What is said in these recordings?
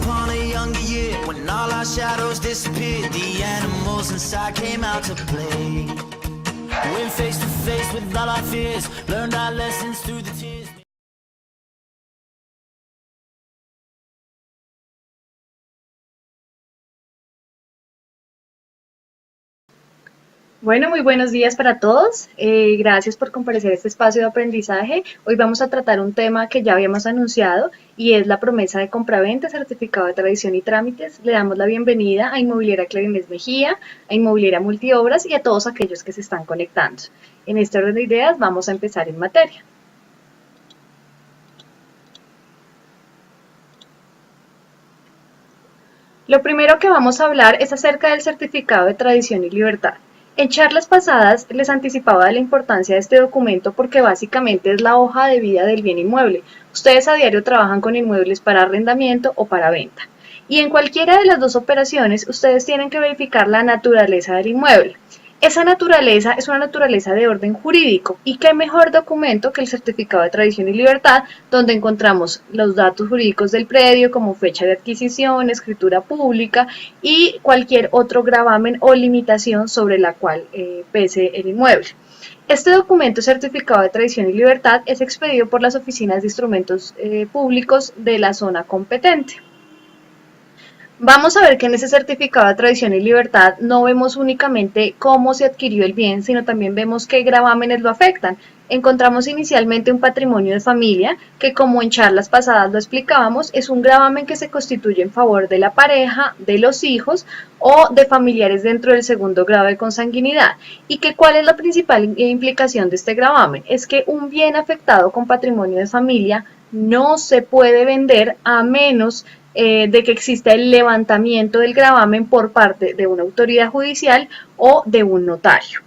upon a younger year, when all our shadows disappeared, the animals inside came out to play. Went face to face with all our fears, learned our lessons through the tears. Bueno, muy buenos días para todos. Gracias por comparecer a este espacio de aprendizaje. Hoy vamos a tratar un tema que ya habíamos anunciado y es la promesa de compraventa, certificado de tradición y trámites. Le damos la bienvenida a Inmobiliaria Clarinés Mejía, a Inmobiliaria Multiobras y a todos aquellos que se están conectando. En este orden de ideas vamos a empezar en materia. Lo primero que vamos a hablar es acerca del certificado de tradición y libertad. En charlas pasadas les anticipaba de la importancia de este documento porque básicamente es la hoja de vida del bien inmueble. Ustedes a diario trabajan con inmuebles para arrendamiento o para venta. Y en cualquiera de las dos operaciones ustedes tienen que verificar la naturaleza del inmueble. Esa naturaleza es una naturaleza de orden jurídico y qué mejor documento que el certificado de tradición y libertad, donde encontramos los datos jurídicos del predio como fecha de adquisición, escritura pública y cualquier otro gravamen o limitación sobre la cual pese el inmueble. Este documento certificado de tradición y libertad es expedido por las oficinas de instrumentos públicos de la zona competente. Vamos a ver que en ese certificado de tradición y libertad no vemos únicamente cómo se adquirió el bien, sino también vemos qué gravámenes lo afectan. Encontramos inicialmente un patrimonio de familia, que como en charlas pasadas lo explicábamos, es un gravamen que se constituye en favor de la pareja, de los hijos o de familiares dentro del segundo grado de consanguinidad. ¿Y que cuál es la principal implicación de este gravamen? Es que un bien afectado con patrimonio de familia no se puede vender a menos de que exista el levantamiento del gravamen por parte de una autoridad judicial o de un notario.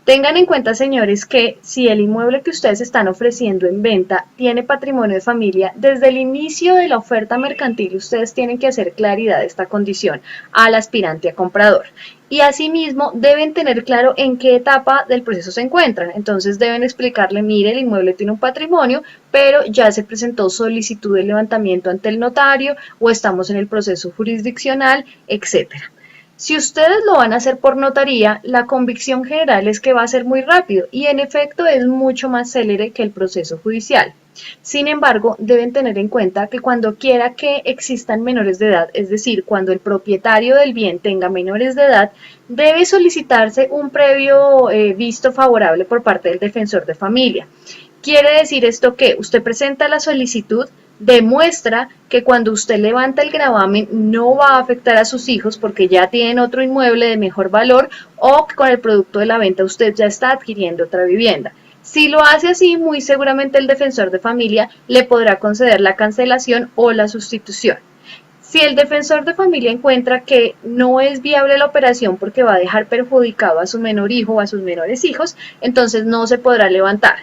Tengan en cuenta, señores, que si el inmueble que ustedes están ofreciendo en venta tiene patrimonio de familia, desde el inicio de la oferta mercantil ustedes tienen que hacer claridad de esta condición al aspirante a comprador. Y asimismo deben tener claro en qué etapa del proceso se encuentran. Entonces deben explicarle, mire, el inmueble tiene un patrimonio, pero ya se presentó solicitud de levantamiento ante el notario o estamos en el proceso jurisdiccional, etcétera. Si ustedes lo van a hacer por notaría, la convicción general es que va a ser muy rápido y en efecto es mucho más célere que el proceso judicial. Sin embargo, deben tener en cuenta que cuando quiera que existan menores de edad, es decir, cuando el propietario del bien tenga menores de edad, debe solicitarse un previo visto favorable por parte del defensor de familia. Quiere decir esto que usted presenta la solicitud, demuestra que cuando usted levanta el gravamen no va a afectar a sus hijos porque ya tienen otro inmueble de mejor valor o que con el producto de la venta usted ya está adquiriendo otra vivienda. Si lo hace así, muy seguramente el defensor de familia le podrá conceder la cancelación o la sustitución. Si el defensor de familia encuentra que no es viable la operación porque va a dejar perjudicado a su menor hijo o a sus menores hijos, entonces no se podrá levantar.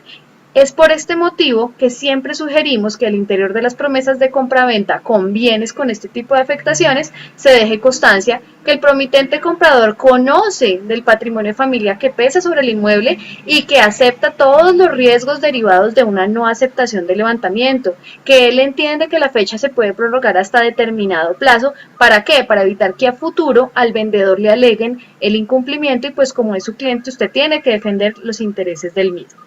Es por este motivo que siempre sugerimos que al interior de las promesas de compraventa con bienes con este tipo de afectaciones se deje constancia que el promitente comprador conoce del patrimonio de familia que pesa sobre el inmueble y que acepta todos los riesgos derivados de una no aceptación de levantamiento, que él entiende que la fecha se puede prorrogar hasta determinado plazo. ¿Para qué? Para evitar que a futuro al vendedor le aleguen el incumplimiento y pues como es su cliente usted tiene que defender los intereses del mismo.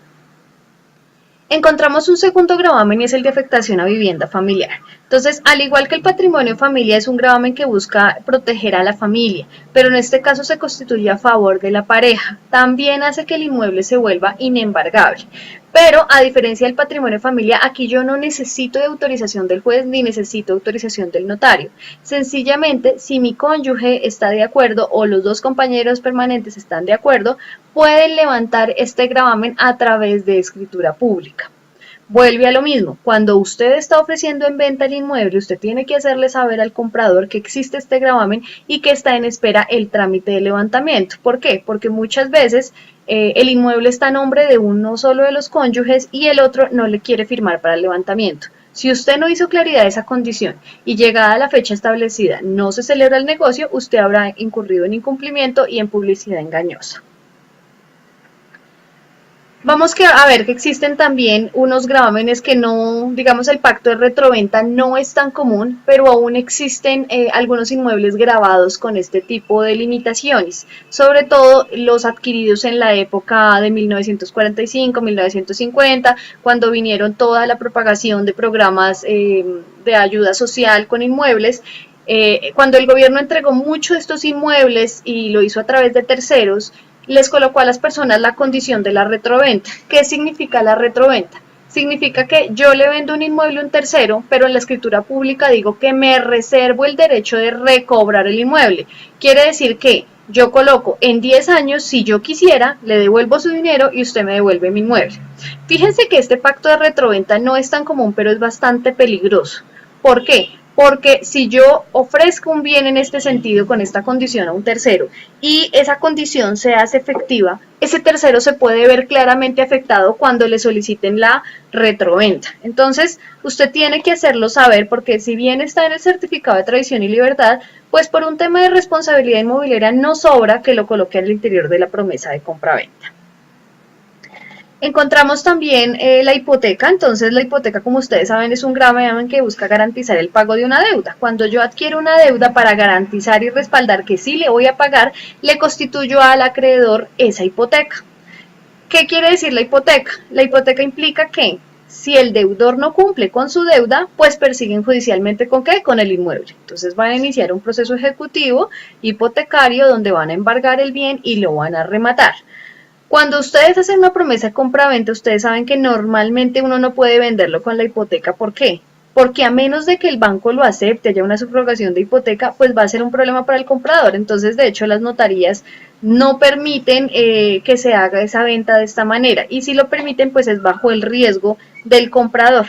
Encontramos un segundo gravamen y es el de afectación a vivienda familiar. Entonces, al igual que el patrimonio de familia es un gravamen que busca proteger a la familia, pero en este caso se constituye a favor de la pareja, también hace que el inmueble se vuelva inembargable. Pero a diferencia del patrimonio de familia, aquí yo no necesito de autorización del juez ni necesito autorización del notario. Sencillamente, si mi cónyuge está de acuerdo o los dos compañeros permanentes están de acuerdo, pueden levantar este gravamen a través de escritura pública. Vuelve a lo mismo, cuando usted está ofreciendo en venta el inmueble, usted tiene que hacerle saber al comprador que existe este gravamen y que está en espera el trámite de levantamiento. ¿Por qué? Porque muchas veces el inmueble está a nombre de uno solo de los cónyuges y el otro no le quiere firmar para el levantamiento. Si usted no hizo claridad de esa condición y llegada a la fecha establecida no se celebra el negocio, usted habrá incurrido en incumplimiento y en publicidad engañosa. Vamos a ver que existen también unos gravámenes que no, digamos, el pacto de retroventa no es tan común, pero aún existen algunos inmuebles grabados con este tipo de limitaciones, sobre todo los adquiridos en la época de 1945, 1950, cuando vinieron toda la propagación de programas de ayuda social con inmuebles. Cuando el gobierno entregó mucho de estos inmuebles y lo hizo a través de terceros, les colocó a las personas la condición de la retroventa. ¿Qué significa la retroventa? Significa que yo le vendo un inmueble a un tercero, pero en la escritura pública digo que me reservo el derecho de recobrar el inmueble. Quiere decir que yo coloco en 10 años, si yo quisiera, le devuelvo su dinero y usted me devuelve mi inmueble. Fíjense que este pacto de retroventa no es tan común, pero es bastante peligroso. ¿Por qué? Porque si yo ofrezco un bien en este sentido, con esta condición a un tercero, y esa condición se hace efectiva, ese tercero se puede ver claramente afectado cuando le soliciten la retroventa. Entonces, usted tiene que hacerlo saber porque si bien está en el certificado de tradición y libertad, pues por un tema de responsabilidad inmobiliaria no sobra que lo coloque al interior de la promesa de compra-venta. Encontramos también la hipoteca. Entonces la hipoteca, como ustedes saben, es un gravamen que busca garantizar el pago de una deuda. Cuando yo adquiero una deuda para garantizar y respaldar que sí le voy a pagar, le constituyo al acreedor esa hipoteca. ¿Qué quiere decir la hipoteca? La hipoteca implica que si el deudor no cumple con su deuda, pues persiguen judicialmente ¿con qué? Con el inmueble. Entonces van a iniciar un proceso ejecutivo hipotecario donde van a embargar el bien y lo van a rematar. Cuando ustedes hacen una promesa de compra-venta, ustedes saben que normalmente uno no puede venderlo con la hipoteca. ¿Por qué? Porque a menos de que el banco lo acepte, haya una subrogación de hipoteca, pues va a ser un problema para el comprador. Entonces, de hecho, las notarías no permiten que se haga esa venta de esta manera. Y si lo permiten, pues es bajo el riesgo del comprador.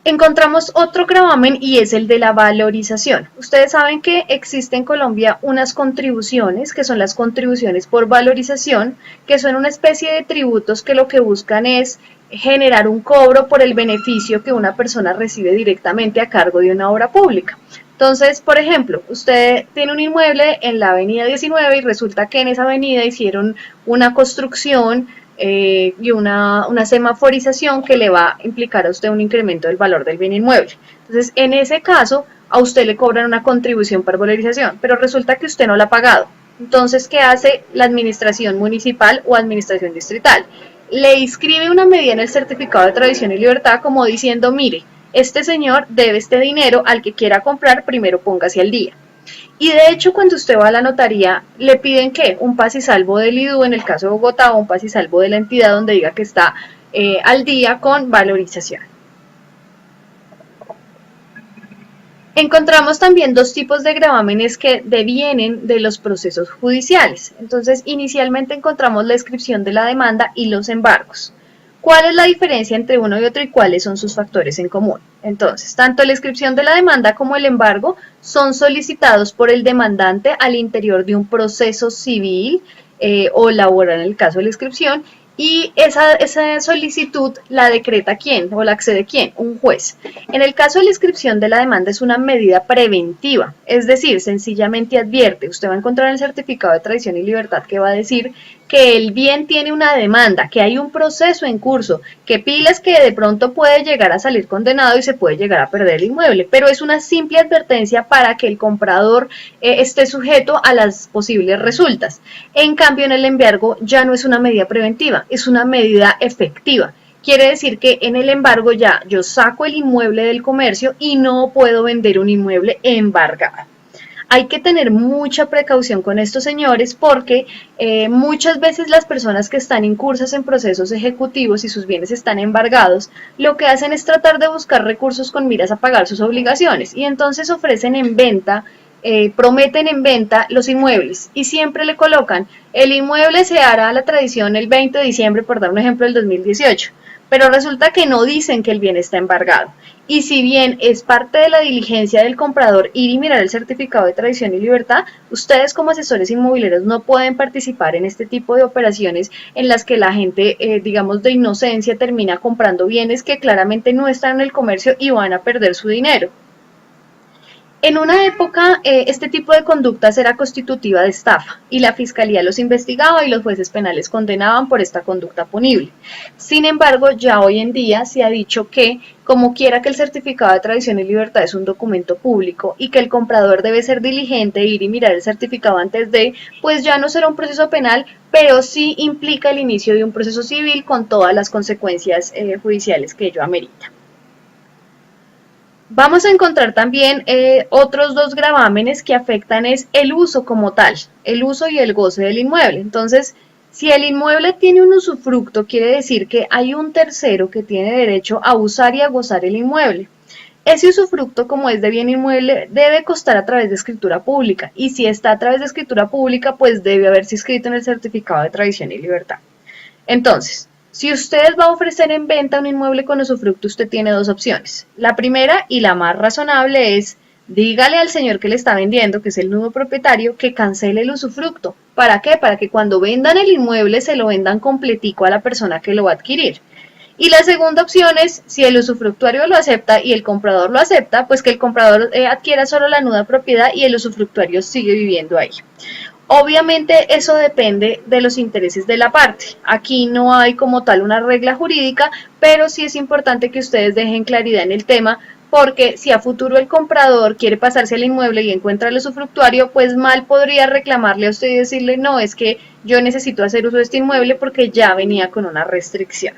Encontramos otro gravamen y es el de la valorización. Ustedes saben que existe en Colombia unas contribuciones, que son las contribuciones por valorización, que son una especie de tributos que lo que buscan es generar un cobro por el beneficio que una persona recibe directamente a cargo de una obra pública. Entonces, por ejemplo, usted tiene un inmueble en la avenida 19 y resulta que en esa avenida hicieron una construcción y una semaforización que le va a implicar a usted un incremento del valor del bien inmueble. Entonces, en ese caso, a usted le cobran una contribución por valorización, pero resulta que usted no la ha pagado. Entonces, ¿qué hace la administración municipal o administración distrital? Le inscribe una medida en el certificado de tradición y libertad como diciendo, mire, este señor debe este dinero, al que quiera comprar, primero póngase al día. Y de hecho, cuando usted va a la notaría, le piden que un paz y salvo del IDU, en el caso de Bogotá, o un paz y salvo de la entidad donde diga que está al día con valorización. Encontramos también dos tipos de gravámenes que devienen de los procesos judiciales. Entonces, inicialmente encontramos la inscripción de la demanda y los embargos. ¿Cuál es la diferencia entre uno y otro y cuáles son sus factores en común? Entonces, tanto la inscripción de la demanda como el embargo son solicitados por el demandante al interior de un proceso civil o laboral en el caso de la inscripción, y esa solicitud la decreta quién o la accede quién, un juez. En el caso de la inscripción de la demanda es una medida preventiva, es decir, sencillamente advierte, usted va a encontrar en el certificado de tradición y libertad que va a decir que el bien tiene una demanda, que hay un proceso en curso, que pilas que de pronto puede llegar a salir condenado y se puede llegar a perder el inmueble, pero es una simple advertencia para que el comprador esté sujeto a las posibles resultas. En cambio, en el embargo ya no es una medida preventiva, es una medida efectiva. Quiere decir que en el embargo ya yo saco el inmueble del comercio y no puedo vender un inmueble embargado. Hay que tener mucha precaución con estos señores porque muchas veces las personas que están incursas en procesos ejecutivos y sus bienes están embargados, lo que hacen es tratar de buscar recursos con miras a pagar sus obligaciones y entonces ofrecen en venta, prometen en venta los inmuebles y siempre le colocan el inmueble se hará a la tradición el 20 de diciembre, por dar un ejemplo, del 2018, pero resulta que no dicen que el bien está embargado. Y si bien es parte de la diligencia del comprador ir y mirar el certificado de tradición y libertad, ustedes como asesores inmobiliarios no pueden participar en este tipo de operaciones en las que la gente, digamos, de inocencia termina comprando bienes que claramente no están en el comercio y van a perder su dinero. En una época, este tipo de conductas era constitutiva de estafa y la fiscalía los investigaba y los jueces penales condenaban por esta conducta punible. Sin embargo, ya hoy en día se ha dicho que, como quiera que el certificado de tradición y libertad es un documento público y que el comprador debe ser diligente e ir y mirar el certificado antes de, pues ya no será un proceso penal, pero sí implica el inicio de un proceso civil con todas las consecuencias judiciales que ello amerita. Vamos a encontrar también otros dos gravámenes que afectan es el uso como tal, el uso y el goce del inmueble. Entonces, si el inmueble tiene un usufructo, quiere decir que hay un tercero que tiene derecho a usar y a gozar el inmueble. Ese usufructo, como es de bien inmueble, debe constar a través de escritura pública, y si está a través de escritura pública, pues debe haberse inscrito en el certificado de tradición y libertad. Entonces, si usted va a ofrecer en venta un inmueble con usufructo, usted tiene dos opciones. La primera y la más razonable es, dígale al señor que le está vendiendo, que es el nuevo propietario, que cancele el usufructo. ¿Para qué? Para que cuando vendan el inmueble se lo vendan completico a la persona que lo va a adquirir. Y la segunda opción es, si el usufructuario lo acepta y el comprador lo acepta, pues que el comprador adquiera solo la nuda propiedad y el usufructuario sigue viviendo ahí. Obviamente eso depende de los intereses de la parte. Aquí no hay como tal una regla jurídica, pero sí es importante que ustedes dejen claridad en el tema, porque si a futuro el comprador quiere pasarse al inmueble y encuentra el usufructuario, pues mal podría reclamarle a usted y decirle, no, es que yo necesito hacer uso de este inmueble porque ya venía con una restricción.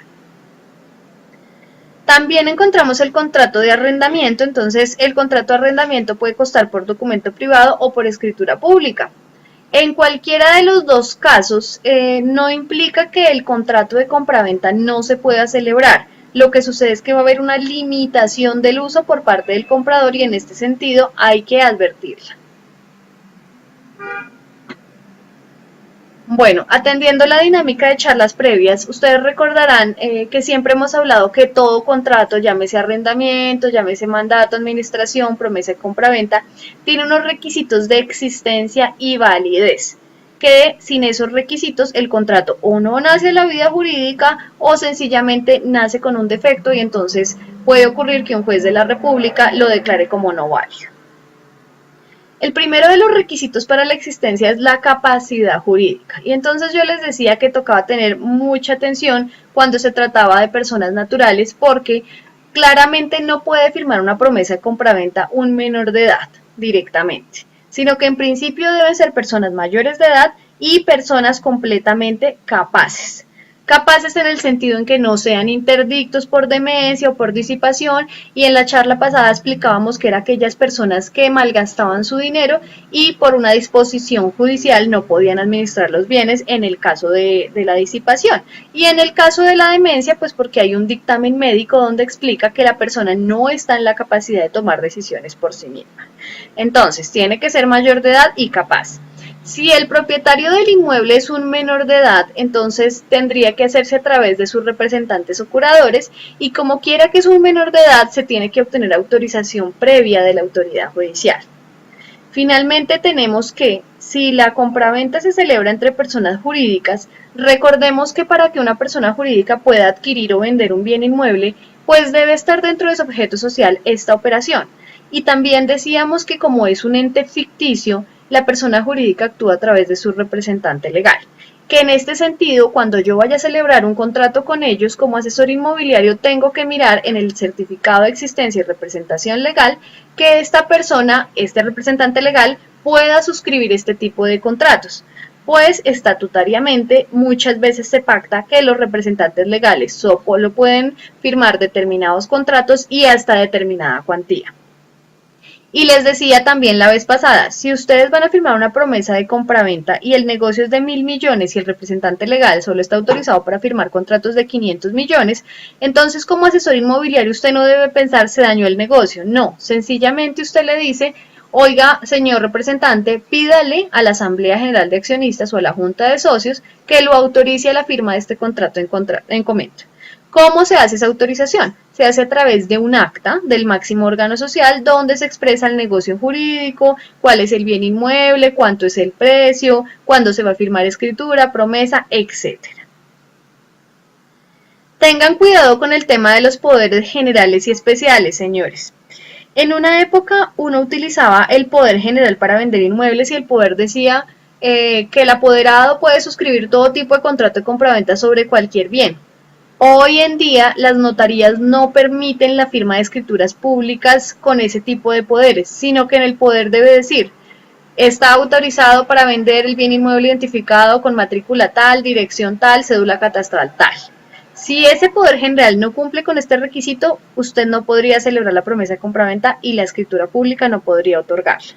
También encontramos el contrato de arrendamiento. Entonces el contrato de arrendamiento puede constar por documento privado o por escritura pública. En cualquiera de los dos casos, no implica que el contrato de compraventa no se pueda celebrar. Lo que sucede es que va a haber una limitación del uso por parte del comprador y en este sentido hay que advertirla. Bueno, atendiendo la dinámica de charlas previas, ustedes recordarán que siempre hemos hablado que todo contrato, llámese arrendamiento, llámese mandato, administración, promesa de compraventa, tiene unos requisitos de existencia y validez, que sin esos requisitos el contrato o no nace en la vida jurídica o sencillamente nace con un defecto y entonces puede ocurrir que un juez de la República lo declare como no válido. El primero de los requisitos para la existencia es la capacidad jurídica. Y entonces yo les decía que tocaba tener mucha atención cuando se trataba de personas naturales porque claramente no puede firmar una promesa de compraventa un menor de edad directamente, sino que en principio deben ser personas mayores de edad y personas completamente capaces. Capaces en el sentido en que no sean interdictos por demencia o por disipación, y en la charla pasada explicábamos que eran aquellas personas que malgastaban su dinero y por una disposición judicial no podían administrar los bienes en el caso de la disipación, y en el caso de la demencia pues porque hay un dictamen médico donde explica que la persona no está en la capacidad de tomar decisiones por sí misma. Entonces tiene que ser mayor de edad y capaz. Si el propietario del inmueble es un menor de edad, entonces tendría que hacerse a través de sus representantes o curadores, y como quiera que es un menor de edad, se tiene que obtener autorización previa de la autoridad judicial. Finalmente tenemos que, si la compraventa se celebra entre personas jurídicas, recordemos que para que una persona jurídica pueda adquirir o vender un bien inmueble, pues debe estar dentro de su objeto social esta operación. Y también decíamos que como es un ente ficticio, la persona jurídica actúa a través de su representante legal, que en este sentido, cuando yo vaya a celebrar un contrato con ellos como asesor inmobiliario, tengo que mirar en el certificado de existencia y representación legal que esta persona, este representante legal, pueda suscribir este tipo de contratos, pues estatutariamente muchas veces se pacta que los representantes legales solo pueden firmar determinados contratos y hasta determinada cuantía. Y les decía también la vez pasada, si ustedes van a firmar una promesa de compraventa y el negocio es de 1.000 millones y el representante legal solo está autorizado para firmar contratos de 500 millones, entonces como asesor inmobiliario usted no debe pensar se dañó el negocio. No, sencillamente usted le dice, oiga, señor representante, pídale a la Asamblea General de Accionistas o a la Junta de Socios que lo autorice a la firma de este contrato en comento. ¿Cómo se hace esa autorización? Se hace a través de un acta del máximo órgano social donde se expresa el negocio jurídico, cuál es el bien inmueble, cuánto es el precio, cuándo se va a firmar escritura, promesa, etc. Tengan cuidado con el tema de los poderes generales y especiales, señores. En una época uno utilizaba el poder general para vender inmuebles y el poder decía que el apoderado puede suscribir todo tipo de contrato de compraventa sobre cualquier bien. Hoy en día las notarías no permiten la firma de escrituras públicas con ese tipo de poderes, sino que en el poder debe decir: está autorizado para vender el bien inmueble identificado con matrícula tal, dirección tal, cédula catastral tal. Si ese poder general no cumple con este requisito, usted no podría celebrar la promesa de compraventa y la escritura pública no podría otorgarla.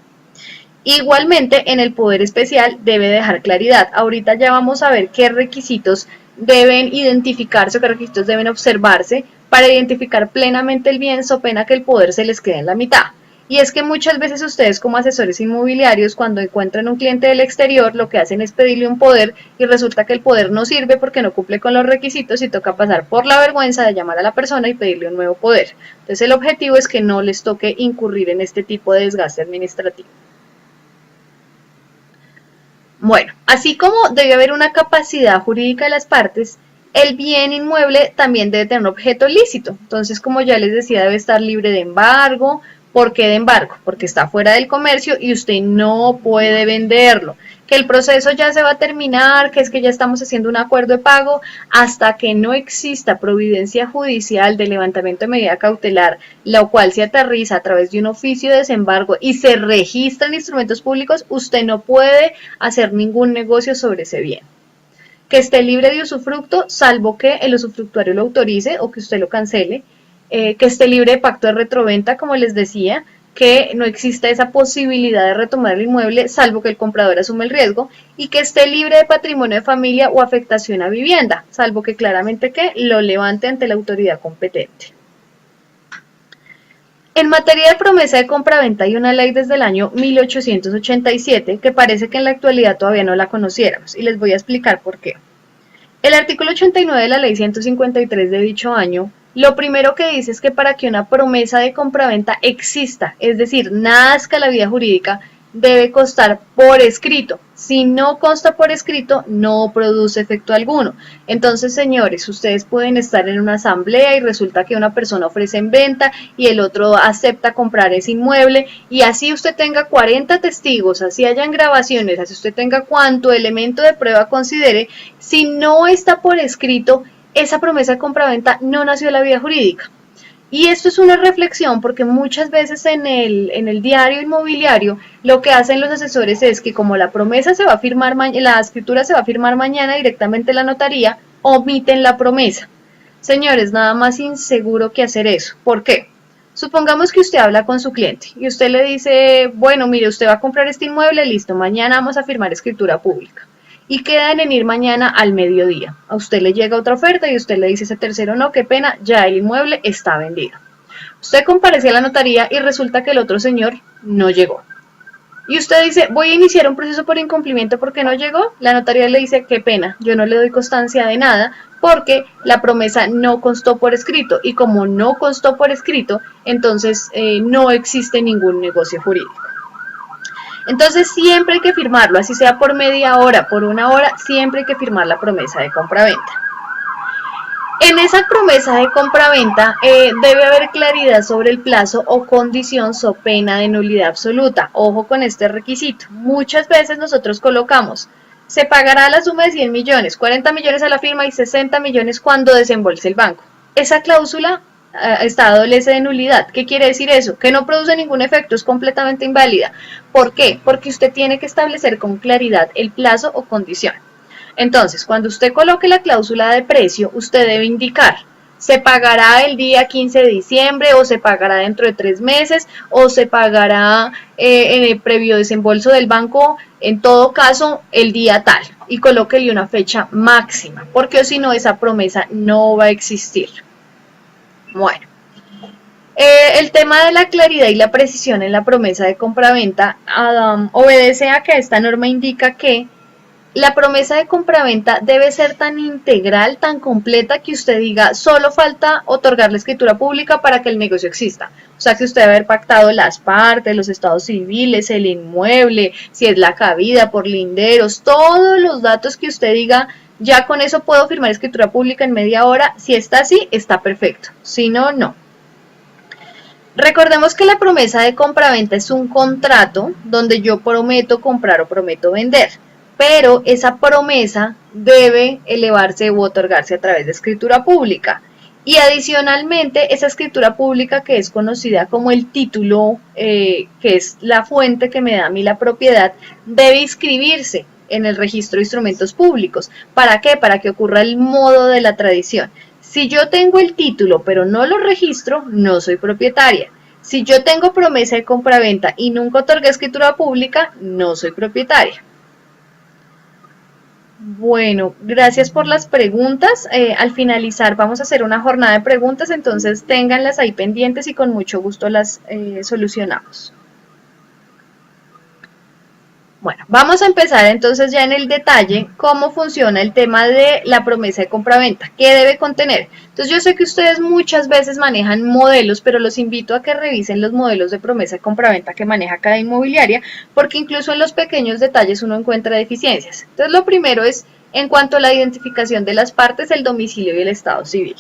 Igualmente, en el poder especial debe dejar claridad. Ahorita ya vamos a ver qué requisitos deben identificarse o qué requisitos deben observarse para identificar plenamente el bien, so pena que el poder se les quede en la mitad. Y es que muchas veces ustedes como asesores inmobiliarios, cuando encuentran un cliente del exterior, lo que hacen es pedirle un poder y resulta que el poder no sirve porque no cumple con los requisitos y toca pasar por la vergüenza de llamar a la persona y pedirle un nuevo poder. Entonces el objetivo es que no les toque incurrir en este tipo de desgaste administrativo. Bueno, así como debe haber una capacidad jurídica de las partes, el bien inmueble también debe tener un objeto lícito. Entonces, como ya les decía, debe estar libre de embargo. ¿Por qué de embargo? Porque está fuera del comercio y usted no puede venderlo. Que el proceso ya se va a terminar, que es que ya estamos haciendo un acuerdo de pago, hasta que no exista providencia judicial de levantamiento de medida cautelar, la cual se aterriza a través de un oficio de desembargo y se registra en instrumentos públicos, usted no puede hacer ningún negocio sobre ese bien. Que esté libre de usufructo, salvo que el usufructuario lo autorice o que usted lo cancele. Que esté libre de pacto de retroventa, como les decía, que no exista esa posibilidad de retomar el inmueble, salvo que el comprador asume el riesgo, y que esté libre de patrimonio de familia o afectación a vivienda, salvo que claramente que lo levante ante la autoridad competente. En materia de promesa de compraventa hay una ley desde el año 1887 que parece que en la actualidad todavía no la conociéramos, y les voy a explicar por qué. El artículo 89 de la ley 153 de dicho año, lo primero que dice es que para que una promesa de compraventa exista, es decir, nazca la vida jurídica, debe constar por escrito. Si no consta por escrito, no produce efecto alguno. Entonces, señores, ustedes pueden estar en una asamblea y resulta que una persona ofrece en venta y el otro acepta comprar ese inmueble, y así usted tenga 40 testigos, así hayan grabaciones, así usted tenga cuanto elemento de prueba considere, si no está por escrito, esa promesa de compraventa no nació de la vida jurídica. Y esto es una reflexión porque muchas veces en el diario inmobiliario lo que hacen los asesores es que como la promesa se va a firmar, la escritura se va a firmar mañana directamente en la notaría, omiten la promesa. Señores, nada más inseguro que hacer eso. ¿Por qué? Supongamos que usted habla con su cliente y usted le dice, bueno, mire, usted va a comprar este inmueble, listo, mañana vamos a firmar escritura pública. Y quedan en ir mañana al mediodía. A usted le llega otra oferta y usted le dice a ese tercero, no, qué pena, ya el inmueble está vendido. Usted comparece a la notaría y resulta que el otro señor no llegó. Y usted dice, voy a iniciar un proceso por incumplimiento porque no llegó. La notaría le dice, qué pena, yo no le doy constancia de nada porque la promesa no constó por escrito. Y como no constó por escrito, entonces no existe ningún negocio jurídico. Entonces siempre hay que firmarlo, así sea por media hora, por una hora, siempre hay que firmar la promesa de compraventa. En esa promesa de compraventa debe haber claridad sobre el plazo o condición so pena de nulidad absoluta. Ojo con este requisito. Muchas veces nosotros colocamos, se pagará la suma de 100 millones, 40 millones a la firma y 60 millones cuando desembolse el banco. Esa cláusula adolece de nulidad. ¿Qué quiere decir eso? Que no produce ningún efecto, es completamente inválida. ¿Por qué? Porque usted tiene que establecer con claridad el plazo o condición. Entonces, cuando usted coloque la cláusula de precio, usted debe indicar, se pagará el día 15 de diciembre, o se pagará dentro de 3 meses, o se pagará en el previo desembolso del banco, en todo caso, el día tal. Y colóquele una fecha máxima, porque si no, esa promesa no va a existir. Bueno, el tema de la claridad y la precisión en la promesa de compraventa obedece a que esta norma indica que la promesa de compraventa debe ser tan integral, tan completa, que usted diga, solo falta otorgar la escritura pública para que el negocio exista. O sea, que usted debe haber pactado las partes, los estados civiles, el inmueble, si es la cabida por linderos, todos los datos que usted diga, ya con eso puedo firmar escritura pública en media hora. Si está así, está perfecto. Si no, no. Recordemos que la promesa de compraventa es un contrato donde yo prometo comprar o prometo vender, pero esa promesa debe elevarse u otorgarse a través de escritura pública. Y adicionalmente, esa escritura pública que es conocida como el título, que es la fuente que me da a mí la propiedad, debe inscribirse en el registro de instrumentos públicos. ¿Para qué? Para que ocurra el modo de la tradición. Si yo tengo el título pero no lo registro, no soy propietaria. Si yo tengo promesa de compraventa y nunca otorgué escritura pública, no soy propietaria. Bueno, gracias por las preguntas. Al finalizar vamos a hacer una jornada de preguntas, entonces ténganlas ahí pendientes y con mucho gusto las solucionamos. Bueno, vamos a empezar entonces ya en el detalle cómo funciona el tema de la promesa de compraventa, qué debe contener. Entonces yo sé que ustedes muchas veces manejan modelos, pero los invito a que revisen los modelos de promesa de compraventa que maneja cada inmobiliaria, porque incluso en los pequeños detalles uno encuentra deficiencias. Entonces lo primero es, en cuanto a la identificación de las partes, el domicilio y el estado civil.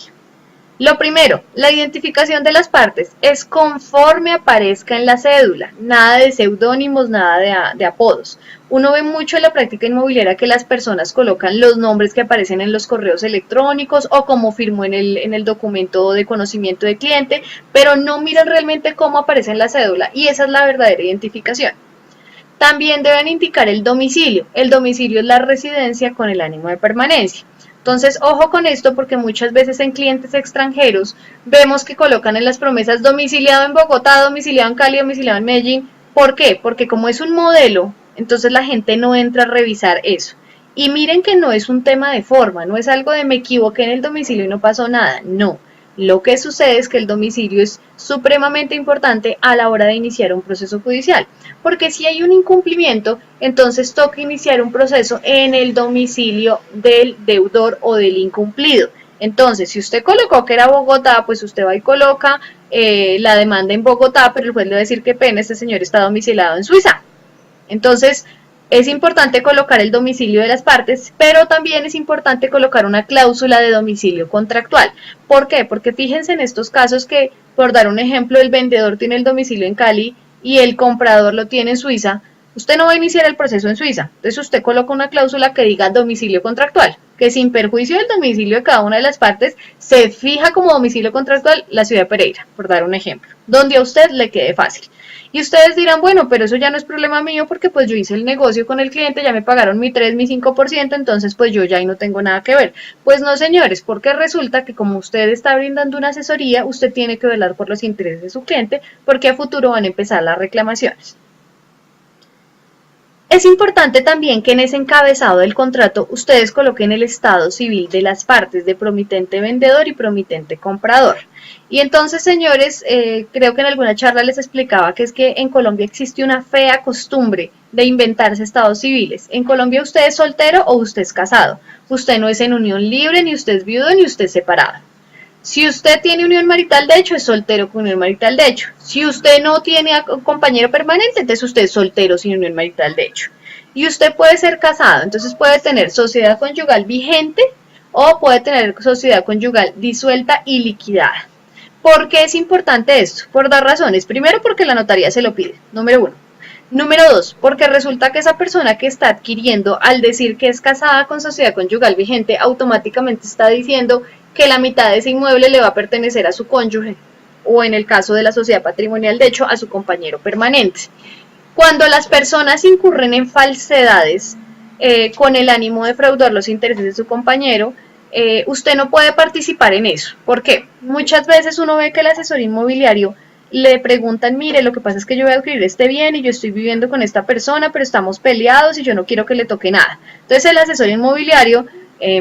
Lo primero, la identificación de las partes es conforme aparezca en la cédula, nada de seudónimos, nada de apodos. Uno ve mucho en la práctica inmobiliaria que las personas colocan los nombres que aparecen en los correos electrónicos o como firmó en el documento de conocimiento de cliente, pero no miran realmente cómo aparece en la cédula y esa es la verdadera identificación. También deben indicar el domicilio. El domicilio es la residencia con el ánimo de permanencia. Entonces, ojo con esto porque muchas veces en clientes extranjeros vemos que colocan en las promesas domiciliado en Bogotá, domiciliado en Cali, domiciliado en Medellín. ¿Por qué? Porque como es un modelo, entonces la gente no entra a revisar eso. Y miren que no es un tema de forma, no es algo de me equivoqué en el domicilio y no pasó nada, no. Lo que sucede es que el domicilio es supremamente importante a la hora de iniciar un proceso judicial, porque si hay un incumplimiento, entonces toca iniciar un proceso en el domicilio del deudor o del incumplido. Entonces, si usted colocó que era Bogotá, pues usted va y coloca la demanda en Bogotá, pero el juez le va a decir que pena, este señor está domiciliado en Suiza. Entonces, es importante colocar el domicilio de las partes, pero también es importante colocar una cláusula de domicilio contractual. ¿Por qué? Porque fíjense en estos casos que, por dar un ejemplo, el vendedor tiene el domicilio en Cali y el comprador lo tiene en Suiza. Usted no va a iniciar el proceso en Suiza, entonces usted coloca una cláusula que diga domicilio contractual, que sin perjuicio del domicilio de cada una de las partes, se fija como domicilio contractual la ciudad de Pereira, por dar un ejemplo, donde a usted le quede fácil. Y ustedes dirán, bueno, pero eso ya no es problema mío porque pues yo hice el negocio con el cliente, ya me pagaron mi 3, mi 5%, entonces pues yo ya ahí no tengo nada que ver. Pues no, señores, porque resulta que como usted está brindando una asesoría, usted tiene que velar por los intereses de su cliente porque a futuro van a empezar las reclamaciones. Es importante también que en ese encabezado del contrato ustedes coloquen el estado civil de las partes de promitente vendedor y promitente comprador. Y entonces, señores, creo que en alguna charla les explicaba que es que en Colombia existe una fea costumbre de inventarse estados civiles. En Colombia usted es soltero o usted es casado. Usted no es en unión libre, ni usted es viudo, ni usted es separado. Si usted tiene unión marital de hecho, es soltero con unión marital de hecho. Si usted no tiene compañero permanente, entonces usted es soltero sin unión marital de hecho. Y usted puede ser casado, entonces puede tener sociedad conyugal vigente o puede tener sociedad conyugal disuelta y liquidada. ¿Por qué es importante esto? Por dos razones. Primero, porque la notaría se lo pide, número uno. Número dos, porque resulta que esa persona que está adquiriendo, al decir que es casada con sociedad conyugal vigente, automáticamente está diciendo que la mitad de ese inmueble le va a pertenecer a su cónyuge, o en el caso de la sociedad patrimonial, de hecho, a su compañero permanente. Cuando las personas incurren en falsedades con el ánimo de fraudar los intereses de su compañero, usted no puede participar en eso. ¿Por qué? Muchas veces uno ve que el asesor inmobiliario le preguntan, mire, lo que pasa es que yo voy a adquirir este bien y yo estoy viviendo con esta persona, pero estamos peleados y yo no quiero que le toque nada. Entonces el asesor inmobiliario,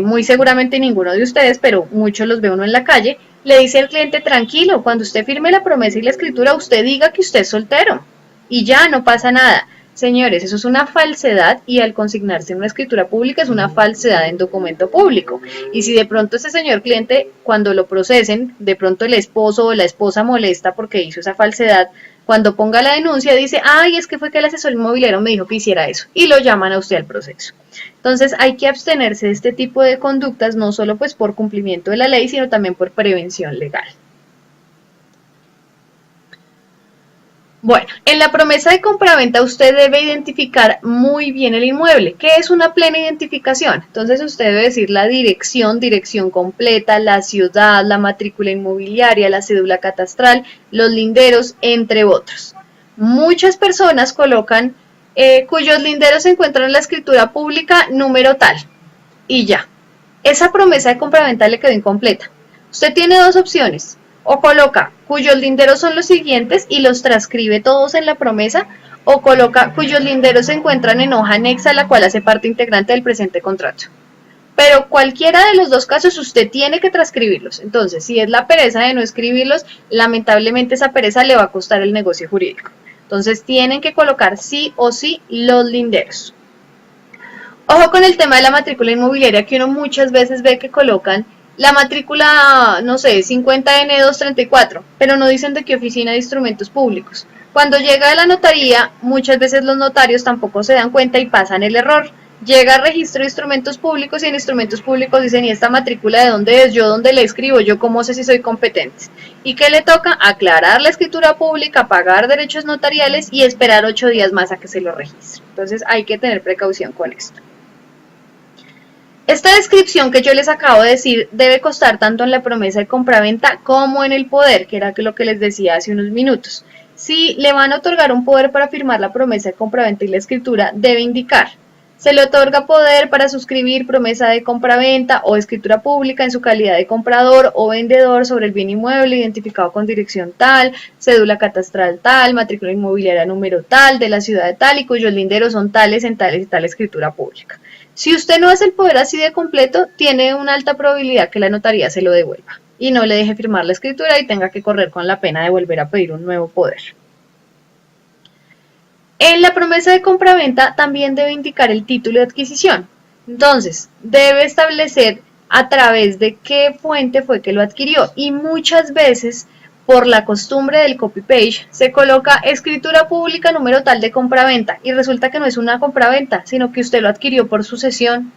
muy seguramente ninguno de ustedes, pero muchos los ve uno en la calle, le dice al cliente, tranquilo, cuando usted firme la promesa y la escritura, usted diga que usted es soltero y ya no pasa nada. Señores, eso es una falsedad y al consignarse en una escritura pública es una falsedad en documento público. Y si de pronto ese señor cliente, cuando lo procesen, de pronto el esposo o la esposa molesta porque hizo esa falsedad, cuando ponga la denuncia dice, ay, es que fue que el asesor inmobiliario me dijo que hiciera eso, y lo llaman a usted al proceso. Entonces hay que abstenerse de este tipo de conductas, no solo pues por cumplimiento de la ley, sino también por prevención legal. Bueno, en la promesa de compraventa usted debe identificar muy bien el inmueble. ¿Qué es una plena identificación? Entonces usted debe decir la dirección, dirección completa, la ciudad, la matrícula inmobiliaria, la cédula catastral, los linderos, entre otros. Muchas personas colocan cuyos linderos se encuentran en la escritura pública número tal y ya. Esa promesa de compraventa le quedó incompleta. Usted tiene dos opciones. O coloca cuyos linderos son los siguientes y los transcribe todos en la promesa, o coloca cuyos linderos se encuentran en hoja anexa, la cual hace parte integrante del presente contrato. Pero cualquiera de los dos casos usted tiene que transcribirlos. Entonces, si es la pereza de no escribirlos, lamentablemente esa pereza le va a costar el negocio jurídico. Entonces, tienen que colocar sí o sí los linderos. Ojo con el tema de la matrícula inmobiliaria, que uno muchas veces ve que colocan la matrícula, no sé, 50N234, pero no dicen de qué oficina de instrumentos públicos. Cuando llega a la notaría, muchas veces los notarios tampoco se dan cuenta y pasan el error. Llega al registro de instrumentos públicos y en instrumentos públicos dicen, ¿y esta matrícula de dónde es? ¿Yo dónde la escribo? ¿Yo cómo sé si soy competente? ¿Y qué le toca? Aclarar la escritura pública, pagar derechos notariales y esperar 8 días más a que se lo registre. Entonces hay que tener precaución con esto. Esta descripción que yo les acabo de decir debe constar tanto en la promesa de compraventa como en el poder, que era lo que les decía hace unos minutos. Si le van a otorgar un poder para firmar la promesa de compraventa y la escritura, debe indicar: se le otorga poder para suscribir promesa de compraventa o escritura pública en su calidad de comprador o vendedor sobre el bien inmueble identificado con dirección tal, cédula catastral tal, matrícula inmobiliaria número tal, de la ciudad de tal y cuyos linderos son tales en tal y tal escritura pública. Si usted no hace el poder así de completo, tiene una alta probabilidad que la notaría se lo devuelva y no le deje firmar la escritura y tenga que correr con la pena de volver a pedir un nuevo poder. En la promesa de compraventa también debe indicar el título de adquisición. Entonces, debe establecer a través de qué fuente fue que lo adquirió y muchas veces, por la costumbre del copy-page, se coloca escritura pública número tal de compraventa y resulta que no es una compraventa, sino que usted lo adquirió por sucesión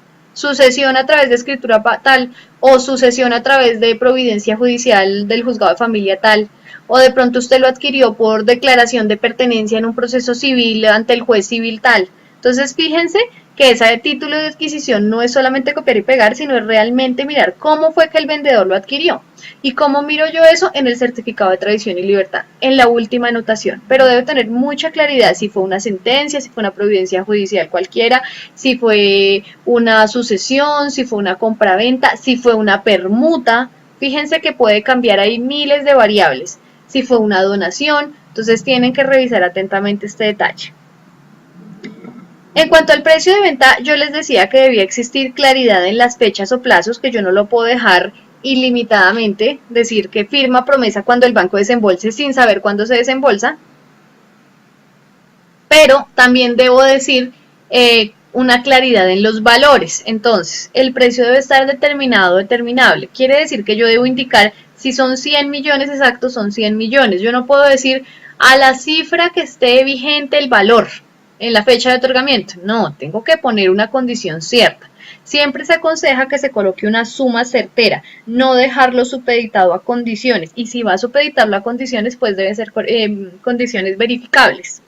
a través de escritura tal o sucesión a través de providencia judicial del juzgado de familia tal, o de pronto usted lo adquirió por declaración de pertenencia en un proceso civil ante el juez civil tal. Entonces fíjense que ese título de adquisición no es solamente copiar y pegar, sino es realmente mirar cómo fue que el vendedor lo adquirió. ¿Y cómo miro yo eso? En el certificado de tradición y libertad, en la última anotación. Pero debe tener mucha claridad si fue una sentencia, si fue una providencia judicial cualquiera, si fue una sucesión, si fue una compraventa, si fue una permuta. Fíjense que puede cambiar ahí miles de variables. Si fue una donación, entonces tienen que revisar atentamente este detalle. En cuanto al precio de venta, yo les decía que debía existir claridad en las fechas o plazos, que yo no lo puedo dejar ilimitadamente, decir que firma promesa cuando el banco desembolse sin saber cuándo se desembolsa, pero también debo decir una claridad en los valores. Entonces, el precio debe estar determinado, determinable. Quiere decir que yo debo indicar si son 100 millones exactos, son 100 millones. Yo no puedo decir a la cifra que esté vigente el valor en la fecha de otorgamiento. No, tengo que poner una condición cierta. Siempre se aconseja que se coloque una suma certera, no dejarlo supeditado a condiciones. Y si va a supeditarlo a condiciones, pues deben ser condiciones verificables.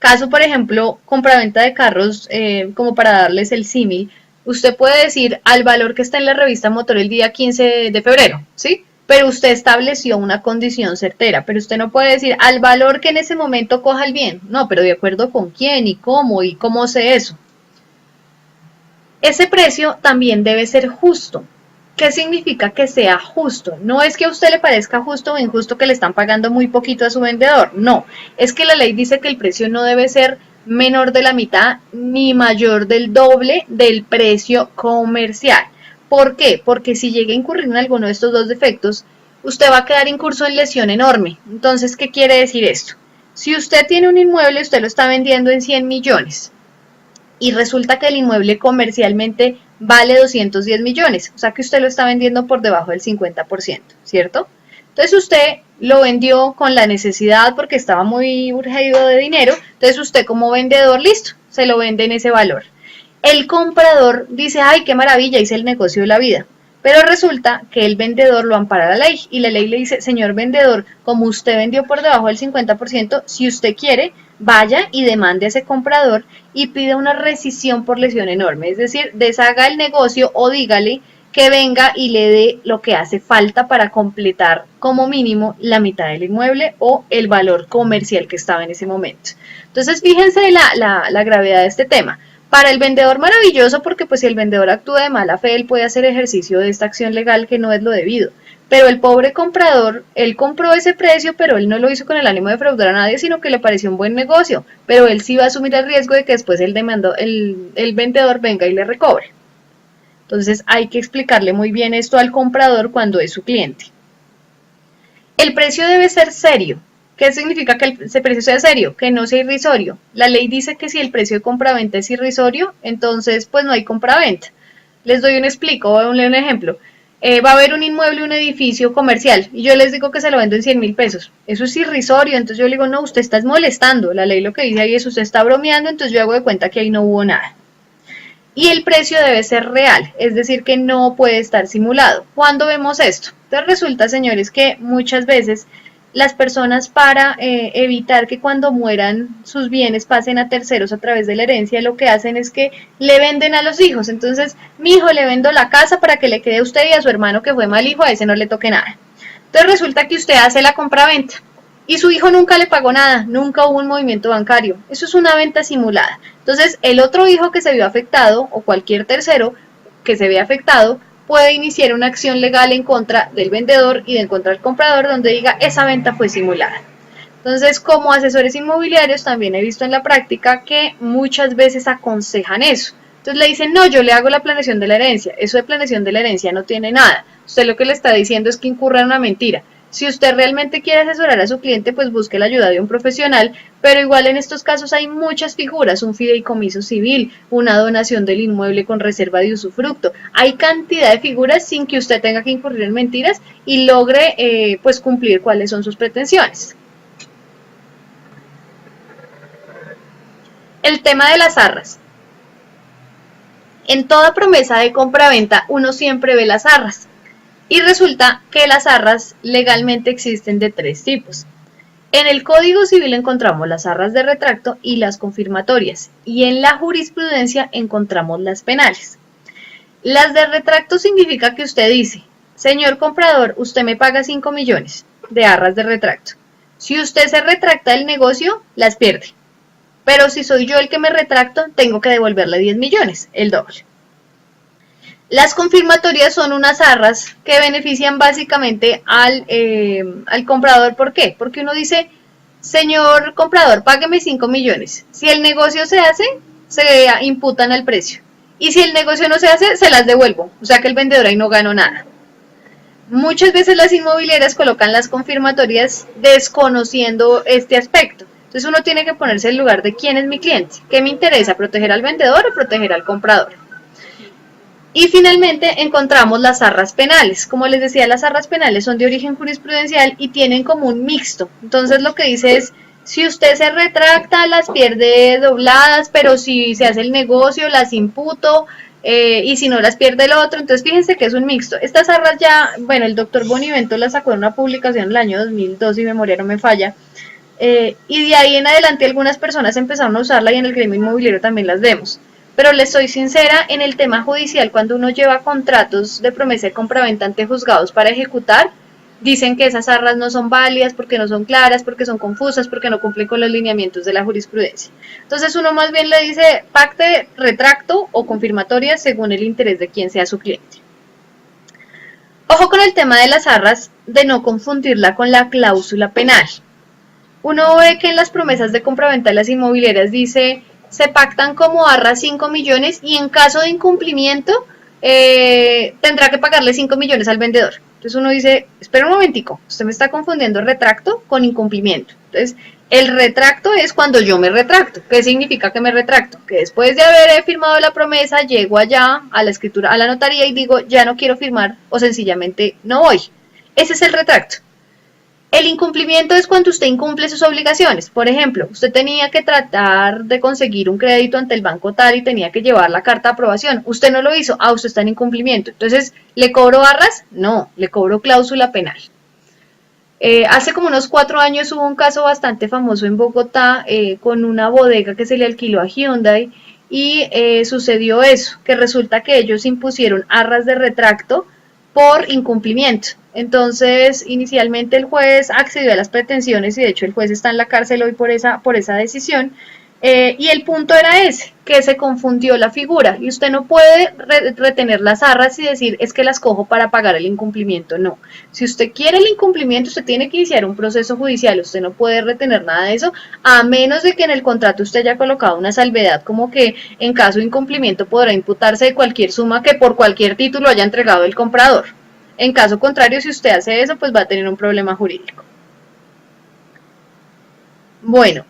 Caso, por ejemplo, compraventa de carros, como para darles el símil, usted puede decir al valor que está en la revista Motor el día 15 de febrero, ¿sí? Pero usted estableció una condición certera, pero usted no puede decir al valor que en ese momento coja el bien. No, pero de acuerdo con quién y cómo sé eso. Ese precio también debe ser justo. ¿Qué significa que sea justo? No es que a usted le parezca justo o injusto que le están pagando muy poquito a su vendedor. No, es que la ley dice que el precio no debe ser menor de la mitad ni mayor del doble del precio comercial. ¿Por qué? Porque si llega a incurrir en alguno de estos dos defectos, usted va a quedar incurso en lesión enorme. Entonces, ¿qué quiere decir esto? Si usted tiene un inmueble, usted lo está vendiendo en 100 millones y resulta que el inmueble comercialmente vale 210 millones, o sea que usted lo está vendiendo por debajo del 50%, ¿cierto? Entonces usted lo vendió con la necesidad porque estaba muy urgido de dinero, entonces usted como vendedor, listo, se lo vende en ese valor. El comprador dice, ay, qué maravilla, hice el negocio de la vida. Pero resulta que el vendedor lo ampara la ley y la ley le dice, señor vendedor, como usted vendió por debajo del 50%, si usted quiere, vaya y demande a ese comprador y pida una rescisión por lesión enorme, es decir, deshaga el negocio o dígale que venga y le dé lo que hace falta para completar como mínimo la mitad del inmueble o el valor comercial que estaba en ese momento. Entonces, fíjense la gravedad de este tema. Para el vendedor maravilloso porque pues si el vendedor actúa de mala fe, él puede hacer ejercicio de esta acción legal que no es lo debido. Pero el pobre comprador, él compró ese precio, pero él no lo hizo con el ánimo de defraudar a nadie, sino que le pareció un buen negocio. Pero él sí va a asumir el riesgo de que después el vendedor venga y le recobre. Entonces hay que explicarle muy bien esto al comprador cuando es su cliente. El precio debe ser serio. ¿Qué significa que ese precio sea serio? Que no sea irrisorio. La ley dice que si el precio de compraventa es irrisorio, entonces pues no hay compraventa. Les doy un ejemplo. Va a haber un inmueble, un edificio comercial, y yo les digo que se lo vendo en 100.000 pesos. Eso es irrisorio, entonces yo le digo, no, usted está molestando. La ley lo que dice ahí es, usted está bromeando, entonces yo hago de cuenta que ahí no hubo nada. Y el precio debe ser real, es decir, que no puede estar simulado. ¿Cuándo vemos esto? Entonces resulta, señores, que muchas veces las personas para evitar que cuando mueran sus bienes pasen a terceros a través de la herencia, lo que hacen es que le venden a los hijos. Entonces, mi hijo le vendo la casa para que le quede a usted y a su hermano que fue mal hijo, a ese no le toque nada. Entonces resulta que usted hace la compraventa y su hijo nunca le pagó nada, nunca hubo un movimiento bancario. Eso es una venta simulada. Entonces, el otro hijo que se vio afectado o cualquier tercero que se ve afectado puede iniciar una acción legal en contra del vendedor y en contra del comprador donde diga esa venta fue simulada. Entonces, como asesores inmobiliarios también he visto en la práctica que muchas veces aconsejan eso. Entonces le dicen, no, yo le hago la planeación de la herencia. Eso de planeación de la herencia no tiene nada. Usted lo que le está diciendo es que incurra en una mentira. Si usted realmente quiere asesorar a su cliente, pues busque la ayuda de un profesional, pero igual en estos casos hay muchas figuras, un fideicomiso civil, una donación del inmueble con reserva de usufructo. Hay cantidad de figuras sin que usted tenga que incurrir en mentiras y logre pues cumplir cuáles son sus pretensiones. El tema de las arras. En toda promesa de compraventa uno siempre ve las arras. Y resulta que las arras legalmente existen de 3 tipos. En el Código Civil encontramos las arras de retracto y las confirmatorias, y en la jurisprudencia encontramos las penales. Las de retracto significa que usted dice, señor comprador, usted me paga 5 millones de arras de retracto. Si usted se retracta del negocio, las pierde. Pero si soy yo el que me retracto, tengo que devolverle 10 millones, el doble. Las confirmatorias son unas arras que benefician básicamente al comprador. ¿Por qué? Porque uno dice, señor comprador, págueme 5 millones. Si el negocio se hace, se imputan al precio. Y si el negocio no se hace, se las devuelvo. O sea que el vendedor ahí no ganó nada. Muchas veces las inmobiliarias colocan las confirmatorias desconociendo este aspecto. Entonces uno tiene que ponerse en el lugar de quién es mi cliente. ¿Qué me interesa? ¿Proteger al vendedor o proteger al comprador? Y finalmente encontramos las arras penales. Como les decía, las arras penales son de origen jurisprudencial y tienen como un mixto. Entonces lo que dice es, si usted se retracta, las pierde dobladas, pero si se hace el negocio, las imputo, y si no, las pierde el otro. Entonces fíjense que es un mixto. Estas arras ya, bueno, el doctor Bonivento las sacó en una publicación en el año 2002, si memoria no me falla. Y de ahí en adelante algunas personas empezaron a usarla y en el gremio inmobiliario también las vemos. Pero les soy sincera, en el tema judicial, cuando uno lleva contratos de promesa de compraventa ante juzgados para ejecutar, dicen que esas arras no son válidas porque no son claras, porque son confusas, porque no cumplen con los lineamientos de la jurisprudencia. Entonces uno más bien le dice pacte, retracto o confirmatoria según el interés de quien sea su cliente. Ojo con el tema de las arras, de no confundirla con la cláusula penal. Uno ve que en las promesas de compraventa de las inmobiliarias dice, se pactan como arras 5 millones y en caso de incumplimiento tendrá que pagarle 5 millones al vendedor. Entonces uno dice, espera un momentico, usted me está confundiendo retracto con incumplimiento. Entonces, el retracto es cuando yo me retracto. ¿Qué significa que me retracto? Que después de haber firmado la promesa, llego allá a la escritura, a la notaría y digo, ya no quiero firmar o sencillamente no voy. Ese es el retracto. El incumplimiento es cuando usted incumple sus obligaciones. Por ejemplo, usted tenía que tratar de conseguir un crédito ante el banco tal y tenía que llevar la carta de aprobación. Usted no lo hizo, usted está en incumplimiento. Entonces, ¿le cobro barras? No, le cobro cláusula penal. Hace como unos 4 años hubo un caso bastante famoso en Bogotá con una bodega que se le alquiló a Hyundai y sucedió eso, que resulta que ellos impusieron arras de retracto por incumplimiento. Entonces, inicialmente el juez accedió a las pretensiones y de hecho el juez está en la cárcel hoy por esa decisión. Y el punto era ese, que se confundió la figura y usted no puede retener las arras y decir es que las cojo para pagar el incumplimiento, no. Si usted quiere el incumplimiento, usted tiene que iniciar un proceso judicial, usted no puede retener nada de eso, a menos de que en el contrato usted haya colocado una salvedad como que en caso de incumplimiento podrá imputarse de cualquier suma que por cualquier título haya entregado el comprador. En caso contrario, si usted hace eso, pues va a tener un problema jurídico. Bueno,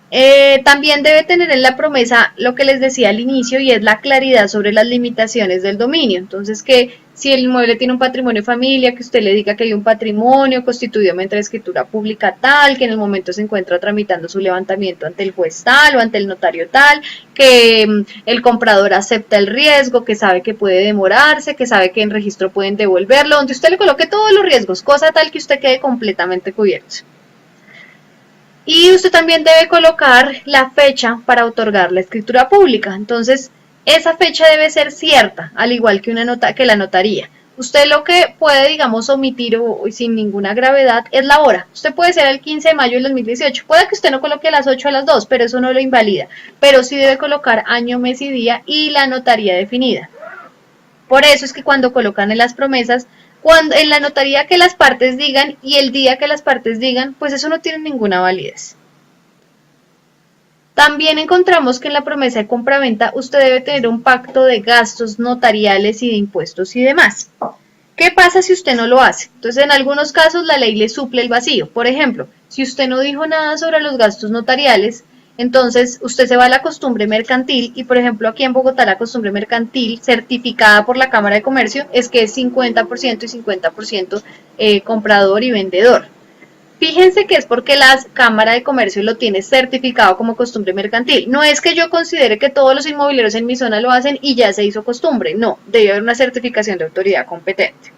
también debe tener en la promesa lo que les decía al inicio y es la claridad sobre las limitaciones del dominio. Entonces, que si el inmueble tiene un patrimonio de familia, que usted le diga que hay un patrimonio constituido mediante la escritura pública tal, que en el momento se encuentra tramitando su levantamiento ante el juez tal o ante el notario tal, que el comprador acepta el riesgo, que sabe que puede demorarse, que sabe que en registro pueden devolverlo, donde usted le coloque todos los riesgos, cosa tal que usted quede completamente cubierto. Y usted también debe colocar la fecha para otorgar la escritura pública. Entonces, esa fecha debe ser cierta, al igual que la notaría. Usted lo que puede, digamos, omitir sin ninguna gravedad es la hora. Usted puede ser el 15 de mayo del 2018. Puede que usted no coloque a las 8 o a las 2, pero eso no lo invalida. Pero sí debe colocar año, mes y día y la notaría definida. Por eso es que cuando colocan en las promesas, cuando en la notaría que las partes digan y el día que las partes digan, pues eso no tiene ninguna validez. También encontramos que en la promesa de compraventa usted debe tener un pacto de gastos notariales y de impuestos y demás. ¿Qué pasa si usted no lo hace? Entonces, en algunos casos la ley le suple el vacío. Por ejemplo, si usted no dijo nada sobre los gastos notariales, entonces usted se va a la costumbre mercantil y, por ejemplo, aquí en Bogotá la costumbre mercantil certificada por la Cámara de Comercio es que es 50% y 50% comprador y vendedor. Fíjense que es porque la Cámara de Comercio lo tiene certificado como costumbre mercantil. No es que yo considere que todos los inmobiliarios en mi zona lo hacen y ya se hizo costumbre. No, debe haber una certificación de autoridad competente.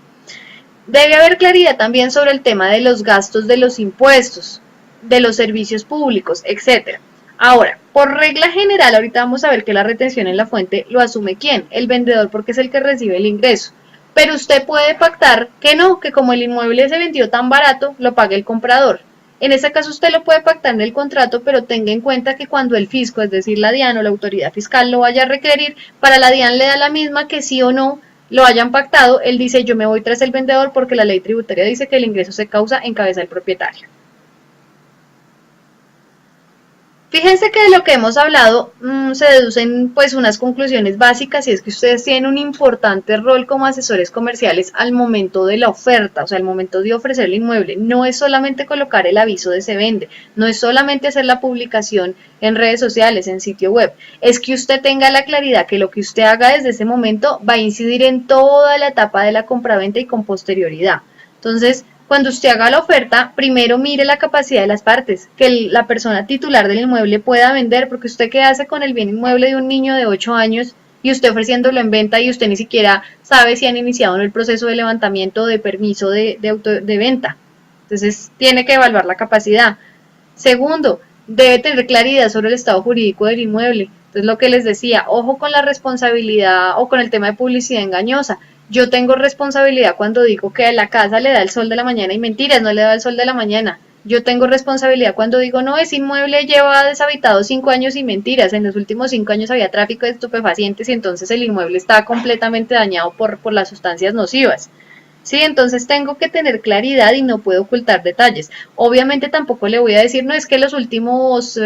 Debe haber claridad también sobre el tema de los gastos de los impuestos, de los servicios públicos, etc. Ahora, por regla general, ahorita vamos a ver que la retención en la fuente lo asume ¿quién? El vendedor, porque es el que recibe el ingreso. Pero usted puede pactar que no, que como el inmueble se vendió tan barato, lo pague el comprador. En ese caso usted lo puede pactar en el contrato, pero tenga en cuenta que cuando el fisco, es decir, la DIAN o la autoridad fiscal lo vaya a requerir, para la DIAN le da la misma que sí o no lo hayan pactado, él dice yo me voy tras el vendedor porque la ley tributaria dice que el ingreso se causa en cabeza del propietario. Fíjense que de lo que hemos hablado se deducen pues unas conclusiones básicas y es que ustedes tienen un importante rol como asesores comerciales al momento de la oferta, o sea, al momento de ofrecer el inmueble. No es solamente colocar el aviso de se vende, no es solamente hacer la publicación en redes sociales, en sitio web, es que usted tenga la claridad que lo que usted haga desde ese momento va a incidir en toda la etapa de la compraventa y con posterioridad. Entonces, cuando usted haga la oferta, primero mire la capacidad de las partes, que la persona titular del inmueble pueda vender, porque usted qué hace con el bien inmueble de un niño de 8 años y usted ofreciéndolo en venta y usted ni siquiera sabe si han iniciado en el proceso de levantamiento de permiso de venta. Entonces, tiene que evaluar la capacidad. Segundo, debe tener claridad sobre el estado jurídico del inmueble. Entonces, lo que les decía, ojo con la responsabilidad o con el tema de publicidad engañosa. Yo tengo responsabilidad cuando digo que a la casa le da el sol de la mañana y mentiras, no le da el sol de la mañana. Yo tengo responsabilidad cuando digo, no, ese inmueble lleva deshabitado 5 años y mentiras. En los últimos 5 años había tráfico de estupefacientes y entonces el inmueble está completamente dañado por las sustancias nocivas. Sí, entonces tengo que tener claridad y no puedo ocultar detalles. Obviamente tampoco le voy a decir, no, es que los últimos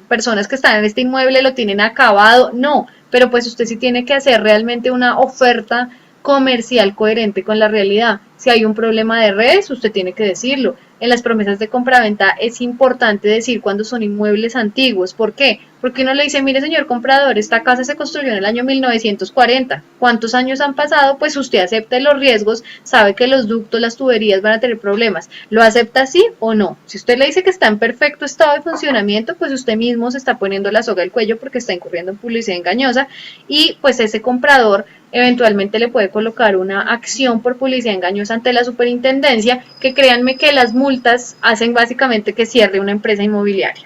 personas que están en este inmueble lo tienen acabado. No, pero pues usted sí tiene que hacer realmente una oferta comercial coherente con la realidad. Si hay un problema de redes, usted tiene que decirlo. En las promesas de compraventa es importante decir cuando son inmuebles antiguos. ¿Por qué? Porque uno le dice, mire señor comprador, esta casa se construyó en el año 1940. ¿Cuántos años han pasado? Pues usted acepta los riesgos, sabe que los ductos, las tuberías van a tener problemas. ¿Lo acepta sí o no? Si usted le dice que está en perfecto estado de funcionamiento, pues usted mismo se está poniendo la soga al cuello porque está incurriendo en publicidad engañosa y pues ese comprador eventualmente le puede colocar una acción por publicidad engañosa ante la superintendencia, que créanme que las multas hacen básicamente que cierre una empresa inmobiliaria.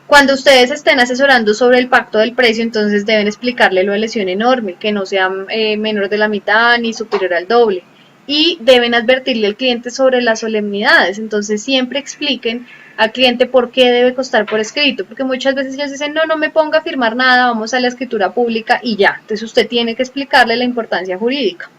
Cuando ustedes estén asesorando sobre el pacto del precio, entonces deben explicarle lo de lesión enorme, que no sea menor de la mitad ni superior al doble. Y deben advertirle al cliente sobre las solemnidades. Entonces siempre expliquen al cliente por qué debe costar por escrito, porque muchas veces ellos dicen, no, no me ponga a firmar nada, vamos a la escritura pública y ya. Entonces usted tiene que explicarle la importancia jurídica.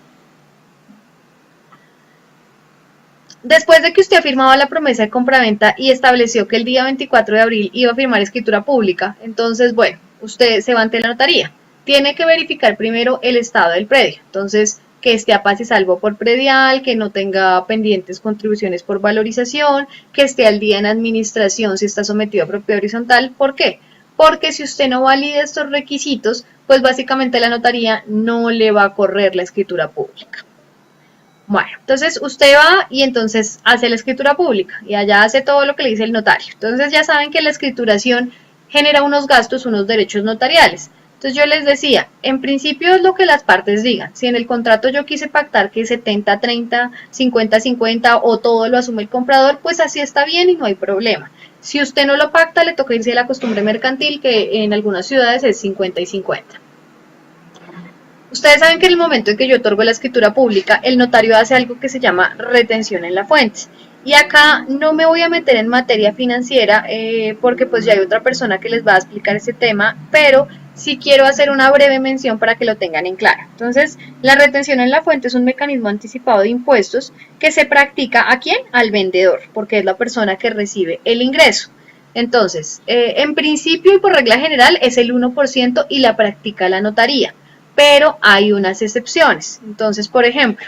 Después de que usted ha firmado la promesa de compraventa y estableció que el día 24 de abril iba a firmar escritura pública, entonces, bueno, usted se va ante la notaría. Tiene que verificar primero el estado del predio. Entonces, que esté a paz y salvo por predial, que no tenga pendientes contribuciones por valorización, que esté al día en administración si está sometido a propiedad horizontal. ¿Por qué? Porque si usted no valida estos requisitos, pues básicamente la notaría no le va a correr la escritura pública. Bueno, entonces usted va y entonces hace la escritura pública y allá hace todo lo que le dice el notario. Entonces ya saben que la escrituración genera unos gastos, unos derechos notariales. Entonces yo les decía, en principio es lo que las partes digan. Si en el contrato yo quise pactar que 70-30, 50-50 o todo lo asume el comprador, pues así está bien y no hay problema. Si usted no lo pacta, le toca irse a la costumbre mercantil, que en algunas ciudades es 50 y 50. Ustedes saben que en el momento en que yo otorgo la escritura pública, el notario hace algo que se llama retención en la fuente. Y acá no me voy a meter en materia financiera porque pues ya hay otra persona que les va a explicar ese tema, pero sí quiero hacer una breve mención para que lo tengan en claro. Entonces, la retención en la fuente es un mecanismo anticipado de impuestos que se practica ¿a quién? Al vendedor, porque es la persona que recibe el ingreso. Entonces, en principio y por regla general es el 1% y la practica la notaría, pero hay unas excepciones. Entonces, por ejemplo,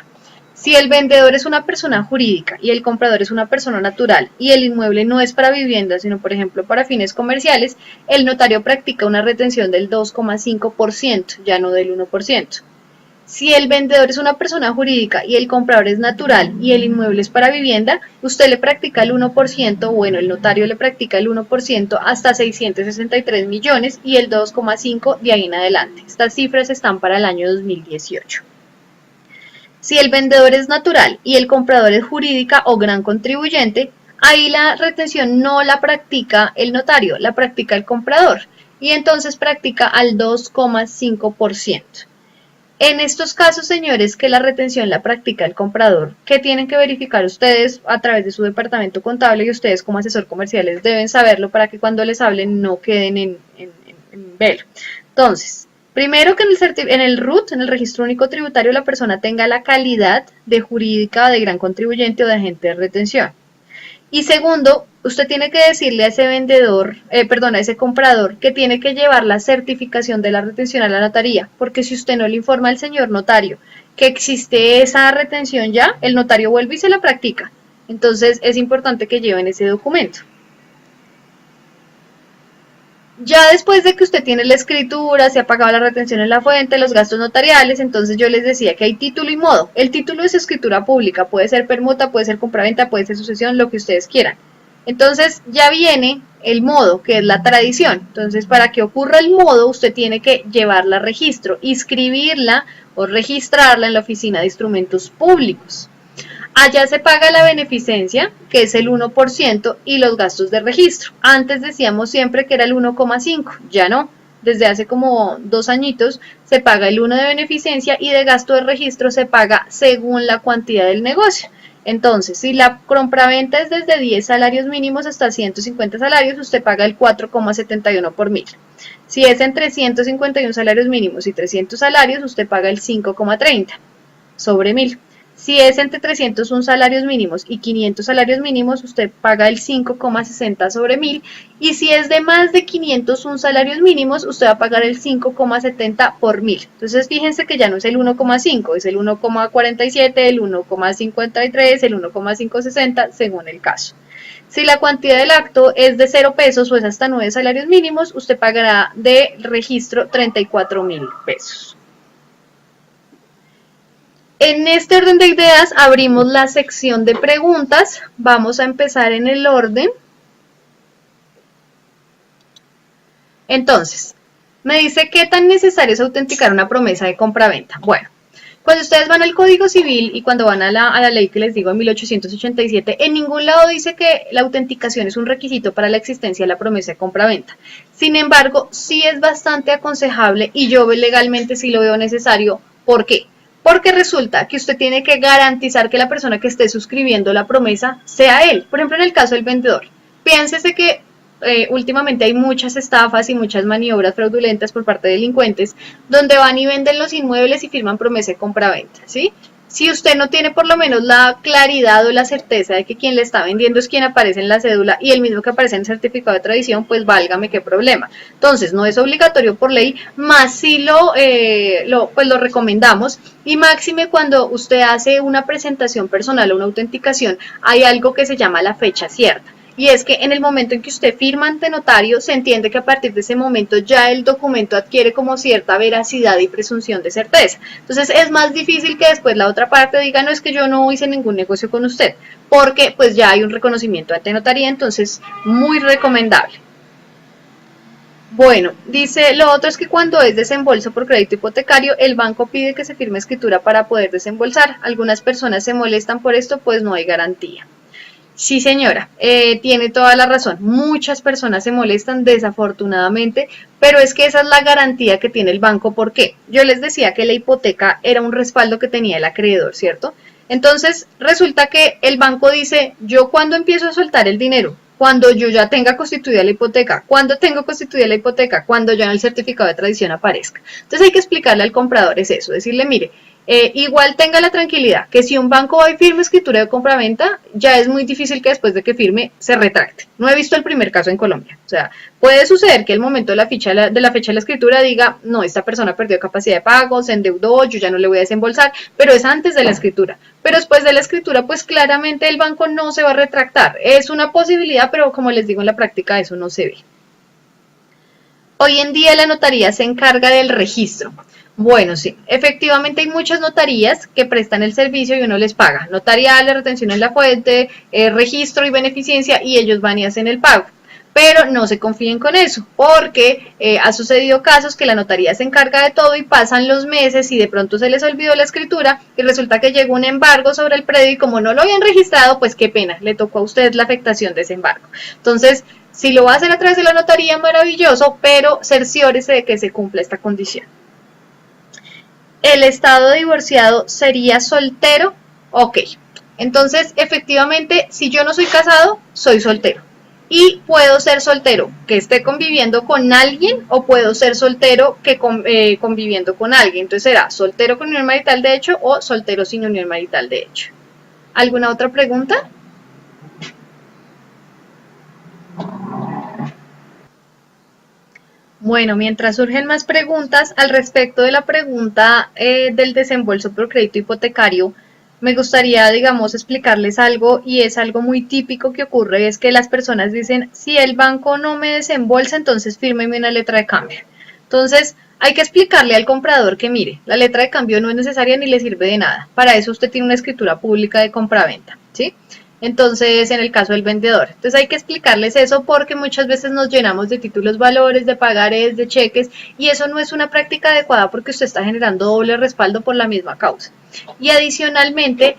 si el vendedor es una persona jurídica y el comprador es una persona natural y el inmueble no es para vivienda, sino por ejemplo para fines comerciales, el notario practica una retención del 2,5%, ya no del 1%. Si el vendedor es una persona jurídica y el comprador es natural y el inmueble es para vivienda, usted le practica el 1%, bueno, el notario le practica el 1% hasta 663 millones y el 2,5% de ahí en adelante. Estas cifras están para el año 2018. Si el vendedor es natural y el comprador es jurídica o gran contribuyente, ahí la retención no la practica el notario, la practica el comprador y entonces practica al 2,5%. En estos casos, señores, que la retención la practica el comprador, ¿qué tienen que verificar ustedes a través de su departamento contable? Y ustedes como asesor comerciales deben saberlo para que cuando les hablen no queden en velo. Entonces, primero que en el RUT, en el Registro Único Tributario, la persona tenga la calidad de jurídica, de gran contribuyente o de agente de retención. Y segundo, usted tiene que decirle a ese vendedor, a ese comprador, que tiene que llevar la certificación de la retención a la notaría, porque si usted no le informa al señor notario que existe esa retención ya, el notario vuelve y se la practica. Entonces es importante que lleven ese documento. Ya después de que usted tiene la escritura, se ha pagado la retención en la fuente, los gastos notariales, entonces yo les decía que hay título y modo. El título es escritura pública, puede ser permuta, puede ser compraventa, puede ser sucesión, lo que ustedes quieran. Entonces ya viene el modo, que es la tradición. Entonces para que ocurra el modo, usted tiene que llevarla a registro, inscribirla o registrarla en la Oficina de Instrumentos Públicos. Allá se paga la beneficencia, que es el 1%, y los gastos de registro. Antes decíamos siempre que era el 1,5%, ya no. Desde hace como 2 añitos se paga el 1% de beneficencia y de gasto de registro se paga según la cuantía del negocio. Entonces, si la compraventa es desde 10 salarios mínimos hasta 150 salarios, usted paga el 4,71 por mil. Si es entre 151 salarios mínimos y 300 salarios, usted paga el 5,30 sobre 1000. Si es entre 301 salarios mínimos y 500 salarios mínimos, usted paga el 5,60 sobre 1000. Y si es de más de 501 salarios mínimos, usted va a pagar el 5,70 por 1000. Entonces, fíjense que ya no es el 1,5, es el 1,47, el 1,53, el 1,560, según el caso. Si la cuantía del acto es de 0 pesos o es hasta 9 salarios mínimos, usted pagará de registro 34.000 pesos. En este orden de ideas abrimos la sección de preguntas. Vamos a empezar en el orden. Entonces, me dice qué tan necesario es autenticar una promesa de compraventa. Bueno, cuando ustedes van al Código Civil y cuando van a la ley que les digo en 1887, en ningún lado dice que la autenticación es un requisito para la existencia de la promesa de compraventa. Sin embargo, sí es bastante aconsejable y yo legalmente sí lo veo necesario. ¿Por qué? Porque resulta que usted tiene que garantizar que la persona que esté suscribiendo la promesa sea él. Por ejemplo, en el caso del vendedor. Piénsese que últimamente hay muchas estafas y muchas maniobras fraudulentas por parte de delincuentes donde van y venden los inmuebles y firman promesa de compraventa, ¿sí? Si usted no tiene por lo menos la claridad o la certeza de que quien le está vendiendo es quien aparece en la cédula y el mismo que aparece en el certificado de tradición, pues válgame qué problema. Entonces, no es obligatorio por ley, más si pues lo recomendamos y máxime cuando usted hace una presentación personal o una autenticación, hay algo que se llama la fecha cierta. Y es que en el momento en que usted firma ante notario, se entiende que a partir de ese momento ya el documento adquiere como cierta veracidad y presunción de certeza. Entonces es más difícil que después la otra parte diga, no, es que yo no hice ningún negocio con usted, porque pues ya hay un reconocimiento ante notaría, entonces muy recomendable. Bueno, dice, lo otro es que cuando es desembolso por crédito hipotecario, el banco pide que se firme escritura para poder desembolsar. Algunas personas se molestan por esto, pues no hay garantía. Sí, señora, tiene toda la razón. Muchas personas se molestan desafortunadamente, pero es que esa es la garantía que tiene el banco. ¿Por qué? Yo les decía que la hipoteca era un respaldo que tenía el acreedor, ¿cierto? Entonces, resulta que el banco dice, yo cuando empiezo a soltar el dinero, cuando yo ya tenga constituida la hipoteca, cuando tengo constituida la hipoteca, cuando ya en el certificado de tradición aparezca. Entonces hay que explicarle al comprador es eso, decirle, mire, igual tenga la tranquilidad que si un banco va y firma escritura de compraventa, ya es muy difícil que después de que firme se retracte. No he visto el primer caso en Colombia. O sea, puede suceder que el momento de la fecha de la escritura diga, no, esta persona perdió capacidad de pago, se endeudó, yo ya no le voy a desembolsar, pero es antes de la escritura. Pero después de la escritura, pues claramente el banco no se va a retractar. Es una posibilidad, pero como les digo, en la práctica eso no se ve. Hoy en día la notaría se encarga del registro. Bueno, sí, efectivamente hay muchas notarías que prestan el servicio y uno les paga. Notariales, retención en la fuente, registro y beneficencia y ellos van y hacen el pago. Pero no se confíen con eso, porque ha sucedido casos que la notaría se encarga de todo y pasan los meses y de pronto se les olvidó la escritura y resulta que llegó un embargo sobre el predio y como no lo habían registrado, pues qué pena, le tocó a usted la afectación de ese embargo. Entonces, si lo va a hacer a través de la notaría, maravilloso, pero cerciórese de que se cumpla esta condición. ¿El estado divorciado sería soltero? Ok. Entonces, efectivamente, si yo no soy casado, soy soltero. Y puedo ser soltero que esté conviviendo con alguien o puedo ser soltero que conviviendo con alguien. Entonces será soltero con unión marital de hecho o soltero sin unión marital de hecho. ¿Alguna otra pregunta? Bueno, mientras surgen más preguntas al respecto de la pregunta del desembolso por crédito hipotecario, me gustaría, digamos, explicarles algo y es algo muy típico que ocurre, es que las personas dicen, si el banco no me desembolsa, entonces fírmeme una letra de cambio. Entonces, hay que explicarle al comprador que mire, la letra de cambio no es necesaria ni le sirve de nada. Para eso usted tiene una escritura pública de compraventa, ¿sí? Entonces, en el caso del vendedor. Entonces hay que explicarles eso porque muchas veces nos llenamos de títulos valores, de pagarés, de cheques y eso no es una práctica adecuada porque usted está generando doble respaldo por la misma causa. Y adicionalmente,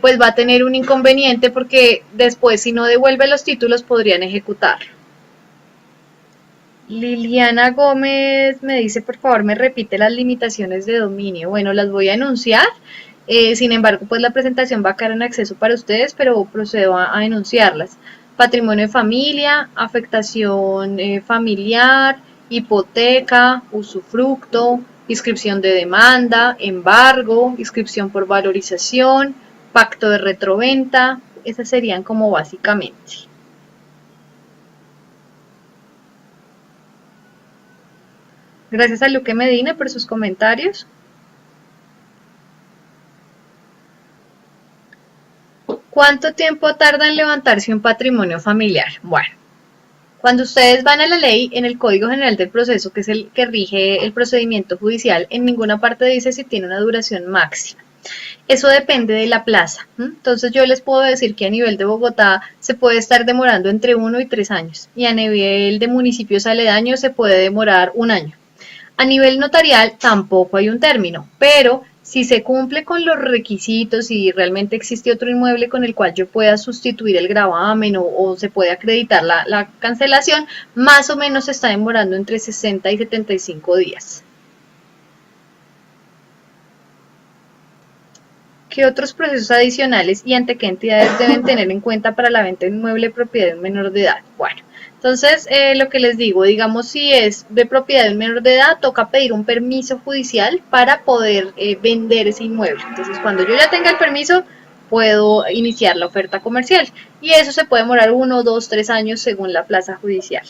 pues va a tener un inconveniente porque después si no devuelve los títulos podrían ejecutarlo. Liliana Gómez me dice, por favor, me repite las limitaciones de dominio. Bueno, las voy a enunciar. Sin embargo, pues la presentación va a quedar en acceso para ustedes, pero procedo a enunciarlas. Patrimonio de familia, afectación familiar, hipoteca, usufructo, inscripción de demanda, embargo, inscripción por valorización, pacto de retroventa. Esas serían como básicamente. Gracias a Luque Medina por sus comentarios. ¿Cuánto tiempo tarda en levantarse un patrimonio familiar? Bueno, cuando ustedes van a la ley, en el Código General del Proceso, que es el que rige el procedimiento judicial, en ninguna parte dice si tiene una duración máxima. Eso depende de la plaza. Entonces yo les puedo decir que a nivel de Bogotá se puede estar demorando entre 1 y 3 años y a nivel de municipios aledaños se puede demorar un año. A nivel notarial tampoco hay un término, pero si se cumple con los requisitos y realmente existe otro inmueble con el cual yo pueda sustituir el gravamen o se puede acreditar la cancelación, más o menos se está demorando entre 60 y 75 días. ¿Qué otros procesos adicionales y ante qué entidades deben tener en cuenta para la venta de inmueble de propiedad de un menor de edad? Bueno, entonces lo que les digo, digamos si es de propiedad de un menor de edad, toca pedir un permiso judicial para poder vender ese inmueble. Entonces cuando yo ya tenga el permiso, puedo iniciar la oferta comercial y eso se puede demorar 1, 2, 3 años según la plaza judicial.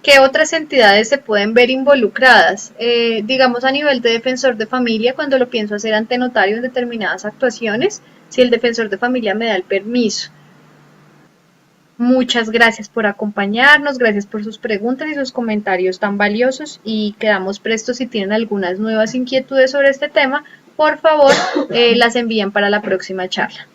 ¿Qué otras entidades se pueden ver involucradas? Digamos a nivel de defensor de familia, cuando lo pienso hacer ante notario en determinadas actuaciones, si el defensor de familia me da el permiso. Muchas gracias por acompañarnos, gracias por sus preguntas y sus comentarios tan valiosos y quedamos prestos si tienen algunas nuevas inquietudes sobre este tema, por favor las envíen para la próxima charla.